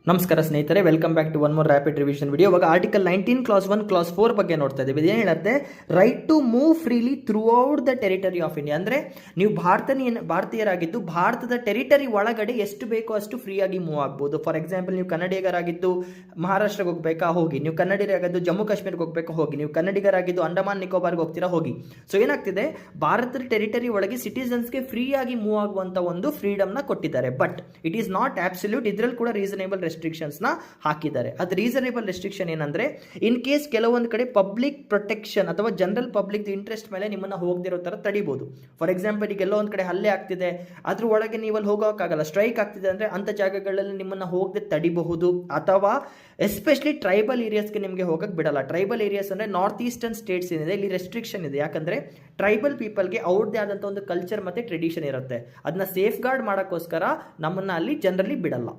ನಮಸ್ಕಾರ ಸ್ನೇಹಿತರೆ, welcome back to one more rapid revision video. ಇವಾಗ ಆರ್ಟಿಕಲ್ 19 ಕ್ಲಾಸ್ 1 ಕ್ಲಾಸ್ 4 ಬಗ್ಗೆ ನೋಡ್ತಾ ಇದ್ದೀವಿ. ಇದೇನು ಹೇಳುತ್ತೆ? Right to move freely throughout the territory of India. ಅಂದರೆ ನೀವು ಭಾರತೀಯರಾಗಿದ್ದು ಭಾರತದ ಟೆರಿಟರಿ ಒಳಗಡೆ ಎಷ್ಟು ಬೇಕೋ ಅಷ್ಟು ಫ್ರೀಯಾಗಿ ಮೂವ್ ಆಗ್ಬೋದು. ಫಾರ್ ಎಕ್ಸಾಂಪಲ್, ನೀವು ಕನ್ನಡಿಗರಾಗಿದ್ದು ಮಹಾರಾಷ್ಟ್ರಕ್ಕೆ ಹೋಗ್ಬೇಕಾ, ಹೋಗಿ. ನೀವು ಕನ್ನಡಿಗರಾಗಿದ್ದು ಜಮ್ಮು ಕಾಶ್ಮೀರ್ಗೆ ಹೋಗ್ಬೇಕಾ, ಹೋಗಿ. ನೀವು ಕನ್ನಡಿಗರಾಗಿದ್ದು ಅಂಡಮಾನ್ ನಿಕೋಬಾರ್ಗೆ ಹೋಗ್ತೀರಾ, ಹೋಗಿ. ಸೊ ಏನಾಗ್ತಿದೆ, ಭಾರತದ ಟೆರಿಟರಿ ಒಳಗೆ ಸಿಟಿಸನ್ಸ್ಗೆ ಫ್ರೀಯಾಗಿ ಮೂವ್ ಆಗುವಂತ ಒಂದು ಫ್ರೀಡಮ್ನ ಕೊಟ್ಟಿದ್ದಾರೆ. But it is not absolute. ಇದರಲ್ಲಿ ಕೂಡ ರೀಸನೇಬಲ್ ರೆಸ್ಟ್ರಿಕ್ಷನ್ಸ್ ನ ಹಾಕಿದ್ದಾರೆ. ಅದು ರೀಸನೇಬಲ್ ರೆಸ್ಟ್ರಿಕ್ಷನ್ ಏನಂದ್ರೆ, ಇನ್ ಕೇಸ್ ಕೆಲವೊಂದು ಕಡೆ ಪಬ್ಲಿಕ್ ಪ್ರೊಟೆಕ್ಷನ್ ಅಥವಾ ಜನರಲ್ ಪಬ್ಲಿಕ್ ಇಂಟ್ರೆಸ್ಟ್ ಮೇಲೆ ನಿಮ್ಮನ್ನ ಹೋಗದಿರೋ ತರ ತಡಿಬಹುದು. ಫಾರ್ ಎಕ್ಸಾಂಪಲ್, ಈಗ ಎಲ್ಲೋ ಒಂದ್ ಕಡೆ ಹಲ್ಲೆ ಆಗ್ತಿದೆ, ಅದ್ರ ಒಳಗೆ ನೀವು ಅಲ್ಲಿ ಹೋಗೋಕ್ಕಾಗಲ್ಲ, ಸ್ಟ್ರೈಕ್ ಆಗ್ತಿದೆ ಅಂದ್ರೆ ಅಂತ ಜಾಗಗಳಲ್ಲಿ ನಿಮ್ಮನ್ನ ಹೋಗದೆ ತಡಿಬಹುದು. ಅಥವಾ ಎಸ್ಪೆಷಲಿ ಟ್ರೈಬಲ್ ಏರಿಯಾಸ್ಗೆ ನಿಮಗೆ ಹೋಗಕ್ಕೆ ಬಿಡಲ್ಲ. ಟ್ರೈಬಲ್ ಏರಿಯಾಸ್ ಅಂದ್ರೆ ನಾರ್ತ್ ಈಸ್ಟರ್ನ್ ಸ್ಟೇಟ್ಸ್ ಏನಿದೆ, ಇಲ್ಲಿ ರೆಸ್ಟ್ರಿಕ್ಷನ್ ಇದೆ. ಯಾಕಂದ್ರೆ ಟ್ರೈಬಲ್ ಪೀಪಲ್ಗೆ ಅವ್ರದ್ದೇ ಆದಂತ ಒಂದು ಕಲ್ಚರ್ ಮತ್ತೆ ಟ್ರೆಡಿಷನ್ ಇರುತ್ತೆ. ಅದನ್ನ ಸೇಫ್ ಗಾರ್ಡ್ ಮಾಡೋಕ್ಕೋಸ್ಕರ ನಮ್ಮನ್ನ ಅಲ್ಲಿ ಜನರಲಿ ಬಿಡಲ್ಲ.